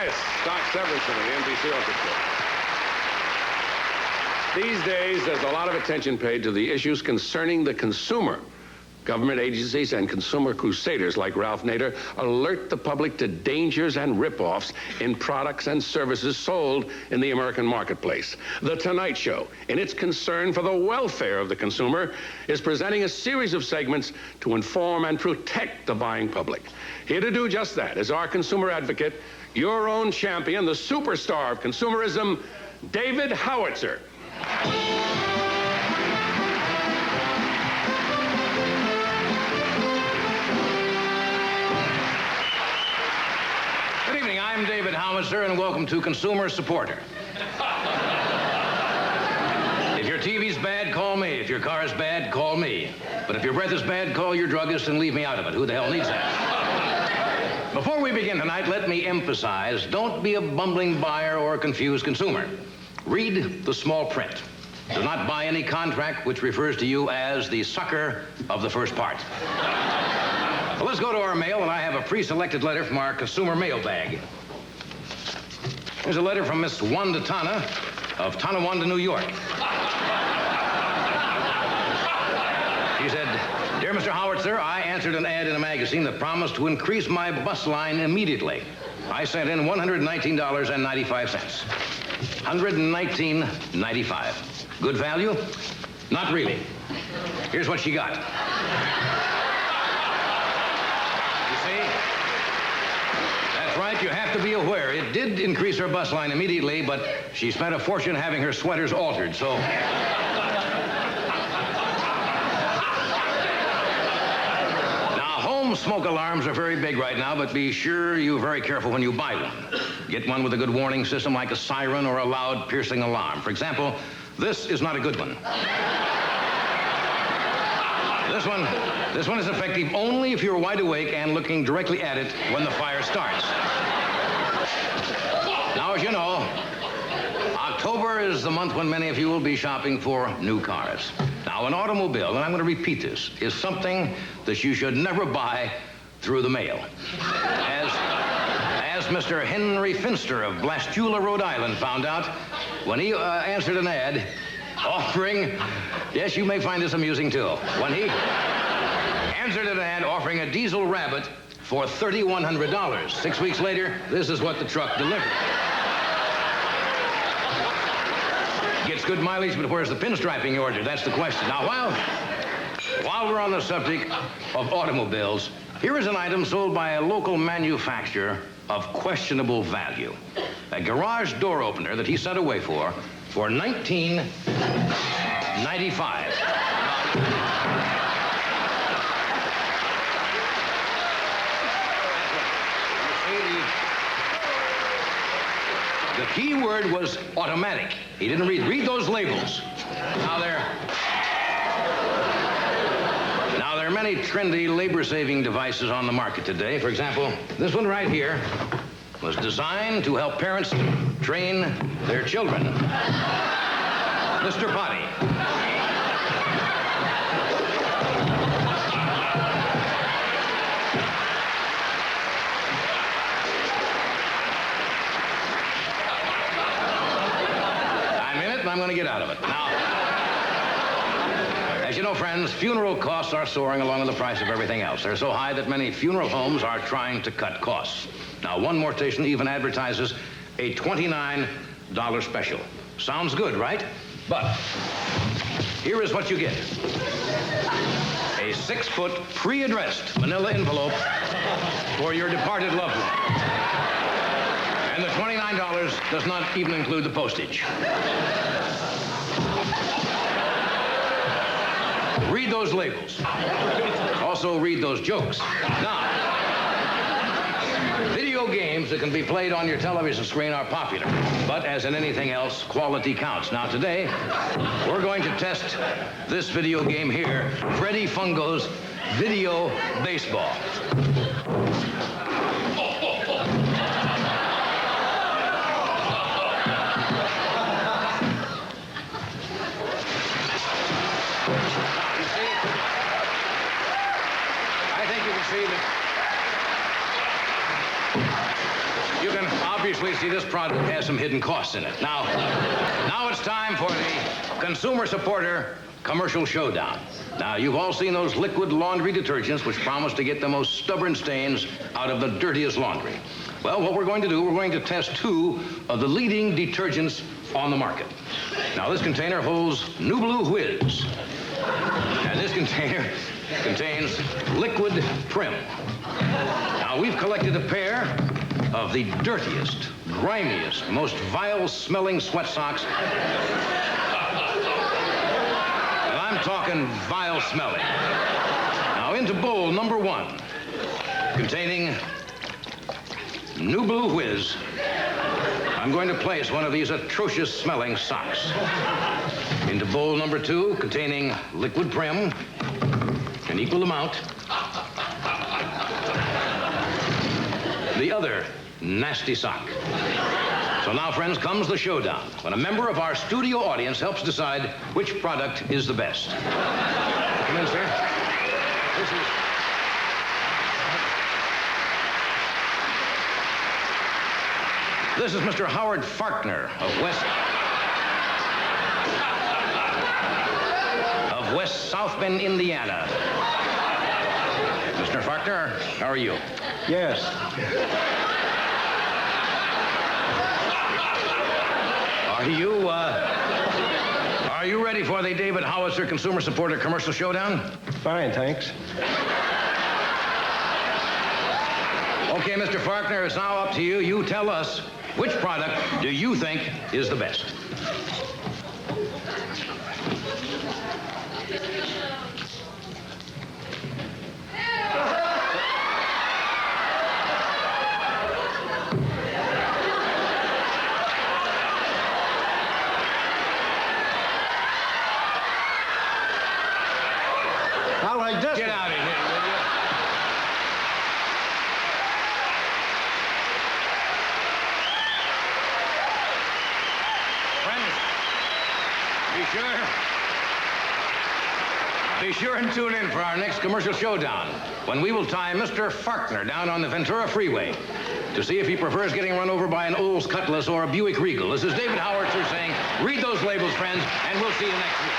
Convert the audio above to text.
Yes, Doc Severinsen of the NBC Orchestra. These days, there's a lot of attention paid to the issues concerning the consumer. Government agencies and consumer crusaders like Ralph Nader alert the public to dangers and rip-offs in products and services sold in the American marketplace. The Tonight Show, in its concern for the welfare of the consumer, is presenting a series of segments to inform and protect the buying public. Here to do just that is our consumer advocate, your own champion, the superstar of consumerism, David Howitzer. I'm David Howitzer, and welcome to Consumer Supporter. If your TV's bad, call me. If your car's bad, call me. But if your breath is bad, call your druggist and leave me out of it. Who the hell needs that? Before we begin tonight, let me emphasize, don't be a bumbling buyer or a confused consumer. Read the small print. Do not buy any contract which refers to you as the sucker of the first part. Well, let's go to our mail, and I have a pre-selected letter from our consumer mailbag. Here's a letter from Miss Wanda Tana of Tonawanda, New York. She said, "Dear Mr. Howitzer, I answered an ad in a magazine that promised to increase my bus line immediately. I sent in $119.95. $119.95. Good value? Not really. Here's what she got. Right, you have to be aware. It did increase her bus line immediately, but she spent a fortune having her sweaters altered, so... Now, home smoke alarms are very big right now, but be sure you're very careful when you buy one. Get one with a good warning system like a siren or a loud, piercing alarm. For example, this is not a good one. This one is effective only if you're wide awake and looking directly at it when the fire starts. Now, as you know, October is the month when many of you will be shopping for new cars. Now, an automobile, and I'm going to repeat this, is something that you should never buy through the mail. As Mr. Henry Finster of Blastula, Rhode Island found out when he answered an ad offering, yes, you may find this amusing too, when he answered an ad offering a diesel Rabbit for $3,100. 6 weeks later, this is what the truck delivered. Gets good mileage, but where's the pinstriping you ordered? That's the question. Now, while we're on the subject of automobiles, here is an item sold by a local manufacturer of questionable value. A garage door opener that he sent away for $19.95. The key word was automatic. He didn't read those labels. Now there are many trendy labor-saving devices on the market today. For example, this one right here was designed to help parents train their children. Mr. Potty. I'm going to get out of it. Now, as you know, friends, funeral costs are soaring along with the price of everything else. They're so high that many funeral homes are trying to cut costs. Now, one mortician even advertises a $29 special. Sounds good, right? But here is what you get. A 6-foot pre-addressed manila envelope for your departed loved one. And the $29 does not even include the postage. Read those labels. Also read those jokes. Now, video games that can be played on your television screen are popular. But as in anything else, quality counts. Now today, we're going to test this video game here, Freddie Fungo's Video Baseball. obviously see this product has some hidden costs in it. Now it's time for the Consumer Supporter Commercial Showdown. Now, you've all seen those liquid laundry detergents which promise to get the most stubborn stains out of the dirtiest laundry. Well, what we're going to do, we're going to test 2 of the leading detergents on the market. Now, this container holds New Blue Whiz. And this container contains Liquid Prim. Now, we've collected a pair of the dirtiest, grimiest, most vile-smelling sweat socks. And I'm talking vile-smelling. Now, into bowl number 1, containing New Blue Whiz, I'm going to place one of these atrocious-smelling socks. Into bowl number 2, containing Liquid Prim, an equal amount. The other nasty sock. So now, friends, comes the showdown, when a member of our studio audience helps decide which product is the best. Come in, sir. This is Mr. Howard Farkner of West South Bend, Indiana. Mr. Farkner, how are you? Yes. Are you ready for the David Howitzer Consumer Supporter Commercial Showdown? Fine, thanks. Okay, Mr. Farkner, it's now up to you. You tell us, which product do you think is the best? I like this Get one. out of here, will you? Friends, be sure and tune in for our next commercial showdown, when we will tie Mr. Farkner down on the Ventura Freeway to see if he prefers getting run over by an Olds Cutlass or a Buick Regal. This is David Howitzer saying, read those labels, friends, and we'll see you next week.